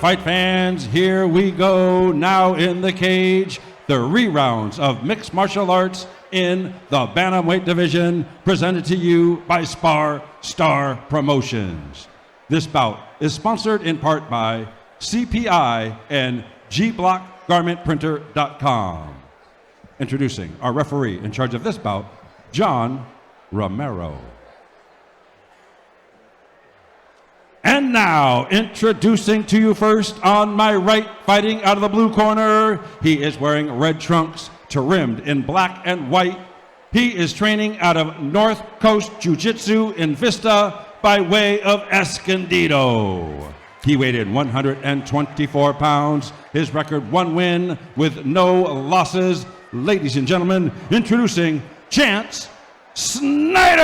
fight fans, here we go. Now in the cage, the re-rounds of mixed martial arts in the bantamweight division, presented to you by SparStar Promotions. This bout is sponsored in part by CPI and GBlockGarmentPrinter.com. Introducing our referee in charge of this bout, John Romero. And now, introducing to you first, on my right, fighting out of the blue corner, he is wearing red trunks trimmed in black and white. He is training out of North Coast Jiu-Jitsu in Vista by way of Escondido. He weighed in 124 pounds. His record, 1 win with no losses. Ladies and gentlemen, introducing Chance Snyder.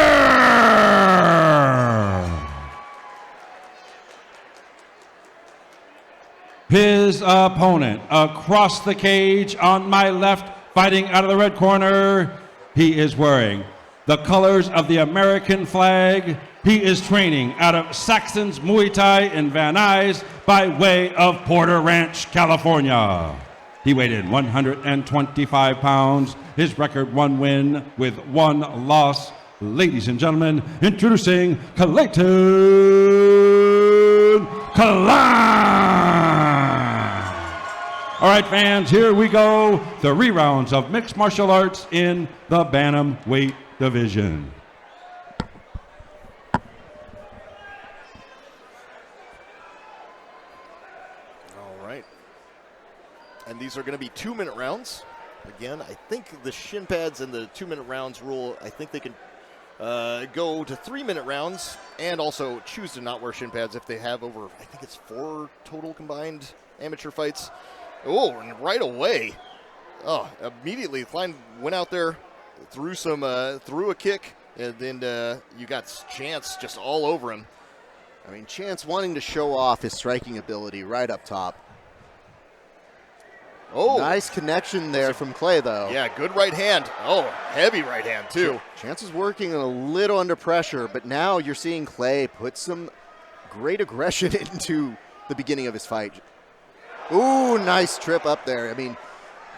His opponent across the cage on my left, fighting out of the red corner, he is wearing the colors of the American flag. He is training out of Saxon's Muay Thai in Van Nuys by way of Porter Ranch, California. He weighed in 125 pounds. His record, 1 win with 1 loss. Ladies and gentlemen, introducing Clayton Kline. All right, fans, here we go. The re-rounds of mixed martial arts in the bantamweight division. All right. And these are going to be 2-minute rounds. Again, I think the shin pads and the 2-minute rounds rule, I think they can go to 3-minute rounds and also choose to not wear shin pads if they have over, I think it's 4 total combined amateur fights. Oh, and right away, immediately Kline went out there, threw a kick, and then you got Chance just all over him. I mean, Chance wanting to show off his striking ability right up top. Oh, nice connection there from Clay, though. Yeah, good right hand. Oh, heavy right hand, too. Chance is working a little under pressure, but now you're seeing Clay put some great aggression into the beginning of his fight. Ooh, nice trip up there. I mean,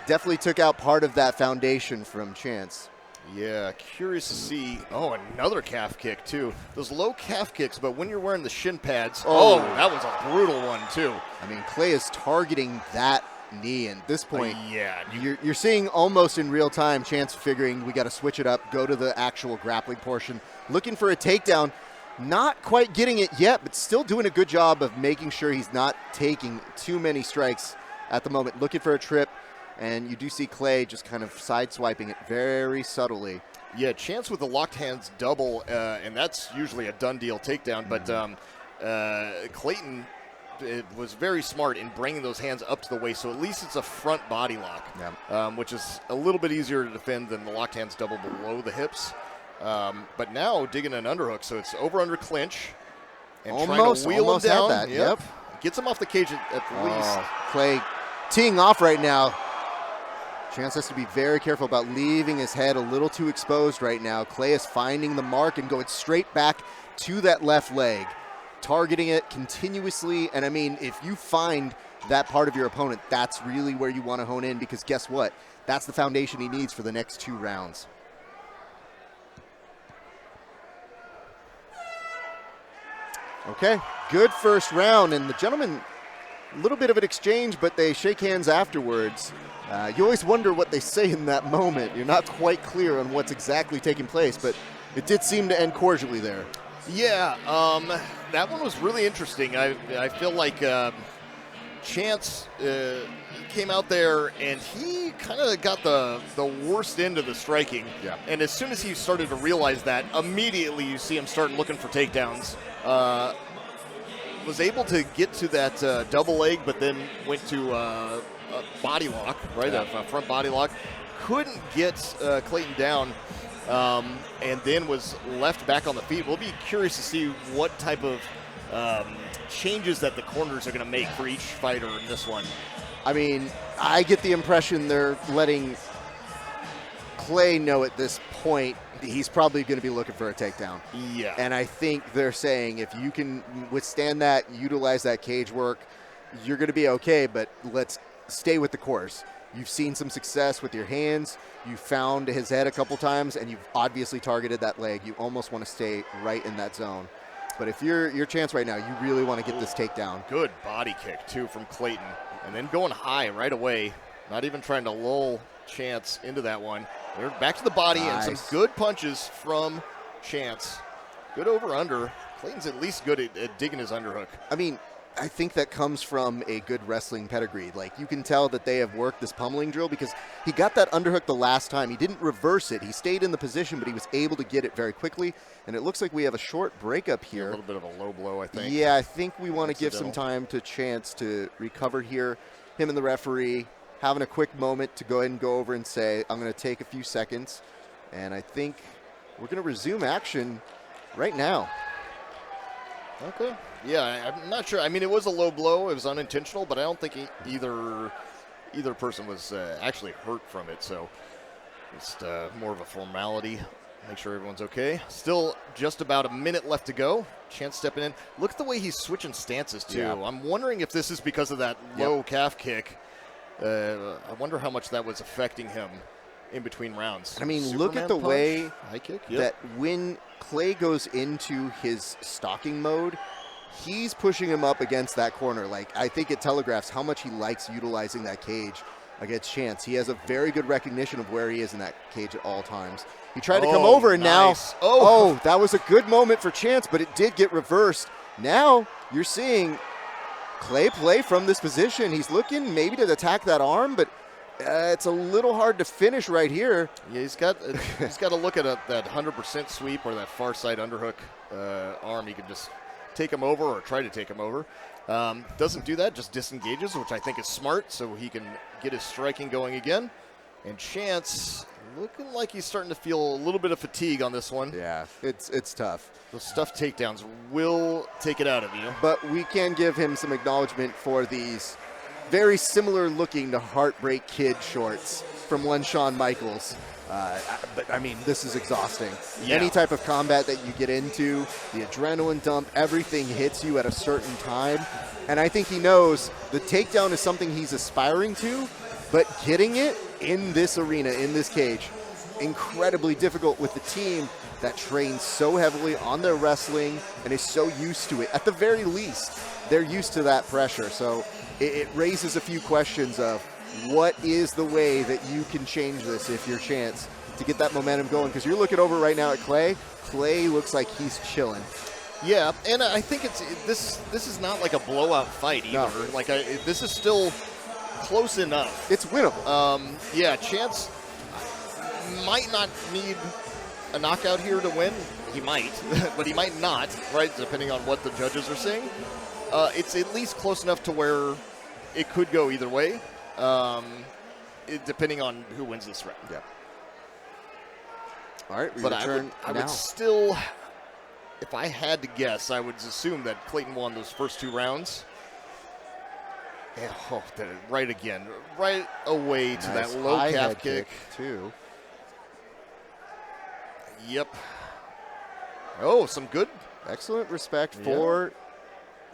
definitely took out part of that foundation from Chance. Yeah, curious to see. Oh, another calf kick, too. Those low calf kicks, but when you're wearing the shin pads, oh, that was a brutal one, too. I mean, Clay is targeting that knee, and at this point, yeah, you're seeing almost in real time Chance figuring we got to switch it up, go to the actual grappling portion, looking for a takedown. Not quite getting it yet, but still doing a good job of making sure he's not taking too many strikes at the moment. Looking for a trip, and you do see Clay just kind of side-swiping it very subtly. Yeah, Chance with the locked hands double, and that's usually a done deal takedown, but Clayton was very smart in bringing those hands up to the waist, so at least it's a front body lock, which is a little bit easier to defend than the locked hands double below the hips. But now digging an underhook, so it's over-under clinch. And trying to wheel him down. Had that. Yep. Gets him off the cage at least. Clay teeing off right now. Chance has to be very careful about leaving his head a little too exposed right now. Clay is finding the mark and going straight back to that left leg, targeting it continuously. And I mean, if you find that part of your opponent, that's really where you want to hone in, because guess what? That's the foundation he needs for the next 2 rounds. Okay, good first round, and the gentlemen, a little bit of an exchange, but they shake hands afterwards. You always wonder what they say in that moment. You're not quite clear on what's exactly taking place, but it did seem to end cordially there. Yeah, that one was really interesting. I feel like Chance came out there, and he kind of got the worst end of the striking. Yeah. And as soon as he started to realize that, immediately you see him start looking for takedowns. Was able to get to that double leg, but then went to a body lock, right? A front body lock. Couldn't get Clayton down, and then was left back on the feet. We'll be curious to see what type of changes that the corners are going to make for each fighter in this one. I mean, I get the impression they're letting Clay know at this point he's probably going to be looking for a takedown. Yeah. And I think they're saying if you can withstand that, utilize that cage work, you're going to be okay, but let's stay with the course. You've seen some success with your hands. You found his head a couple times, and you've obviously targeted that leg. You almost want to stay right in that zone. But if you're your chance right now, you really want to get this takedown. Good body kick, too, from Clayton. And then going high right away, not even trying to lull Chance into that one. They're back to the body, Nice. and some good punches from Chance. Good over-under. Clayton's at least good at digging his underhook. I mean, I think that comes from a good wrestling pedigree. Like, you can tell that they have worked this pummeling drill because he got that underhook the last time. He didn't reverse it. He stayed in the position, but he was able to get it very quickly. And it looks like we have a short breakup here. A little bit of a low blow, I think. Yeah, I think we want to give some Accidental. time to Chance to recover here. Him and the referee having a quick moment to go ahead and go over and say, I'm going to take a few seconds. And I think we're going to resume action right now. Okay. Yeah, I'm not sure. I mean, it was a low blow. It was unintentional, but I don't think either person was actually hurt from it. So it's more of a formality. Make sure everyone's okay. Still just about a minute left to go. Chance stepping in. Look at the way he's switching stances, too. Yeah. I'm wondering if this is because of that low calf kick. I wonder how much that was affecting him in between rounds. I mean, Superman look at the punch, way high kick. that when Clay goes into his stalking mode, he's pushing him up against that corner. Like, I think it telegraphs how much he likes utilizing that cage against Chance. He has a very good recognition of where he is in that cage at all times. He tried to come over, and nice. now, oh, that was a good moment for Chance, but it did get reversed. Now you're seeing Clay play from this position. He's looking maybe to attack that arm, but it's a little hard to finish right here. Yeah, he's got to look at that 100% sweep or that far side underhook arm. He can just take him over or try to take him over. Doesn't do that, just disengages, which I think is smart, so he can get his striking going again. And Chance looking like he's starting to feel a little bit of fatigue on this one. Yeah, it's tough. Those stuffed takedowns will take it out of you. But we can give him some acknowledgement for these very similar looking to Heartbreak Kid shorts from one Shawn Michaels. But, I mean, this is exhausting. Yeah. Any type of combat that you get into, the adrenaline dump, everything hits you at a certain time. And I think he knows the takedown is something he's aspiring to, but getting it in this arena, in this cage, incredibly difficult with the team that trains so heavily on their wrestling and is so used to it. At the very least, they're used to that pressure. So it raises a few questions of what is the way that you can change this if you're Chance to get that momentum going? Because you're looking over right now at Clay. Clay looks like he's chilling. Yeah, and I think this is not like a blowout fight either. No. Like this is still close enough. It's winnable. Yeah, Chance might not need a knockout here to win. He might, but he might not, right, depending on what the judges are saying. It's at least close enough to where it could go either way, depending on who wins this round. Yeah. All right, we But return I now. would still, if I had to guess, I would assume that Clayton won those first two rounds. Yeah, right again. Right away to Nice that low high calf head kick. too. Yep. Oh, some good. Excellent respect Yeah. for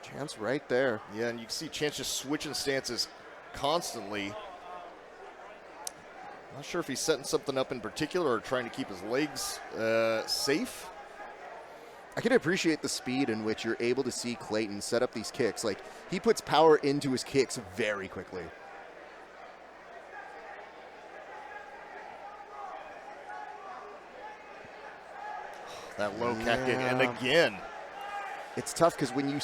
Chance right there. Yeah, and you can see Chance just switching stances constantly. Not sure if he's setting something up in particular or trying to keep his legs safe. I can appreciate the speed in which you're able to see Clayton set up these kicks. Like, he puts power into his kicks very quickly. That low calf kick, and Yeah. again. It's tough because when you,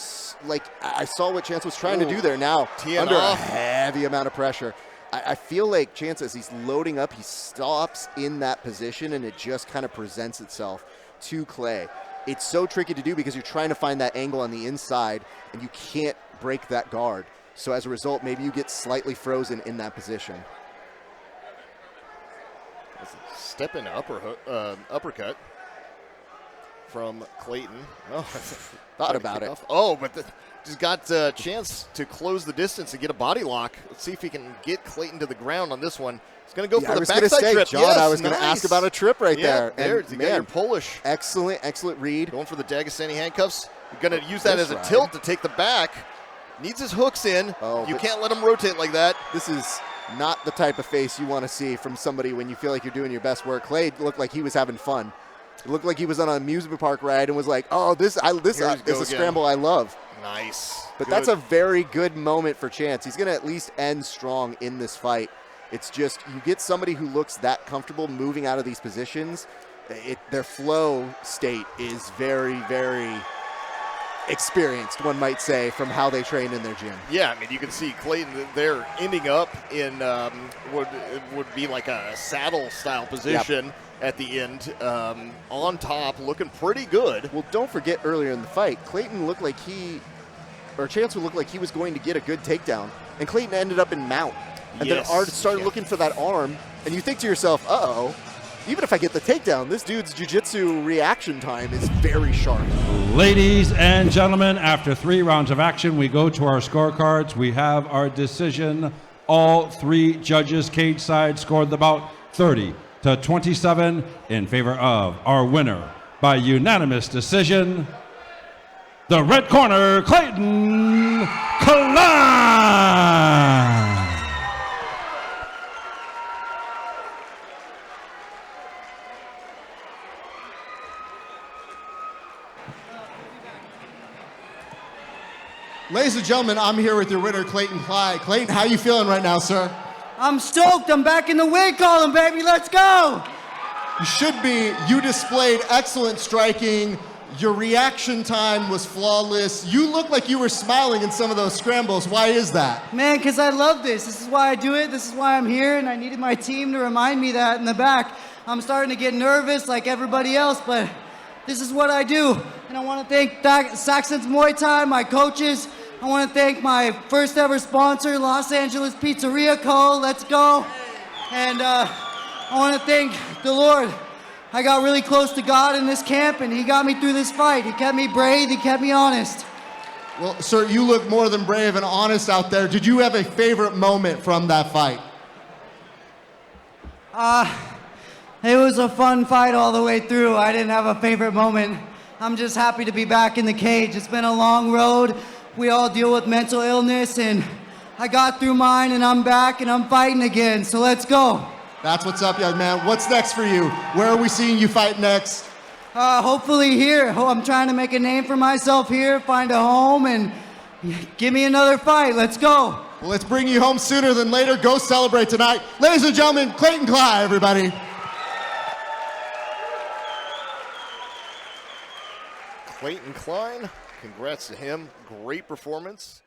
I saw what Chance was trying to do there now. Teeing Under off. a heavy amount of pressure. I feel like Chance, as he's loading up, he stops in that position and it just kind of presents itself to Clay. It's so tricky to do because you're trying to find that angle on the inside and you can't break that guard. So as a result, maybe you get slightly frozen in that position. Stepping uppercut from Clayton. Oh, Thought about it. Oh, but just got a chance to close the distance and get a body lock. Let's see if he can get Clayton to the ground on this one. He's going to go for the backside trip. John, yes, I was going to nice. ask about a trip right Yeah, there. you got your Polish. Excellent read. Going for the Dagestani handcuffs. You're going to use that Nice as a ride. tilt to take the back. Needs his hooks in. Oh, you can't let him rotate like that. This is not the type of face you want to see from somebody when you feel like you're doing your best work. Clay looked like he was having fun. It looked like he was on an amusement park ride and was like, "Oh, this is a scramble I love." Nice. But that's a very good moment for Chance. He's going to at least end strong in this fight. It's just you get somebody who looks that comfortable moving out of these positions. Their flow state is very, very experienced, one might say, from how they train in their gym. Yeah, I mean, you can see Clayton, they're ending up in would be like a saddle style position at the end, on top, looking pretty good. Well, don't forget earlier in the fight, Clayton looked like Chance would look like he was going to get a good takedown, and Clayton ended up in mount. And then started looking for that arm, and you think to yourself, uh-oh, even if I get the takedown, this dude's jiu-jitsu reaction time is very sharp. Ladies and gentlemen, after 3 rounds of action, we go to our scorecards. We have our decision. All 3 judges cage side scored the bout 30-27 in favor of our winner by unanimous decision, the red corner, Clayton Kline. Ladies and gentlemen, I'm here with your winner, Clayton Kline. Clayton, how you feeling right now, sir? I'm stoked. I'm back in the weight column, baby. Let's go. You should be. You displayed excellent striking. Your reaction time was flawless. You looked like you were smiling in some of those scrambles. Why is that? Man, because I love this. This is why I do it. This is why I'm here, and I needed my team to remind me that in the back. I'm starting to get nervous like everybody else, but this is what I do. And I want to thank Saxon's Muay Thai, my coaches. I want to thank my first ever sponsor, Los Angeles Pizzeria Co. Let's go. And I want to thank the Lord. I got really close to God in this camp, and he got me through this fight. He kept me brave. He kept me honest. Well, sir, you look more than brave and honest out there. Did you have a favorite moment from that fight? It was a fun fight all the way through. I didn't have a favorite moment. I'm just happy to be back in the cage. It's been a long road. We all deal with mental illness, and I got through mine, and I'm back, and I'm fighting again. So let's go. That's what's up, young man. What's next for you? Where are we seeing you fight next? Hopefully here. I'm trying to make a name for myself here, find a home, and give me another fight. Let's go. Well, let's bring you home sooner than later. Go celebrate tonight. Ladies and gentlemen, Clayton Kline, everybody. Clayton Kline, congrats to him. Great performance.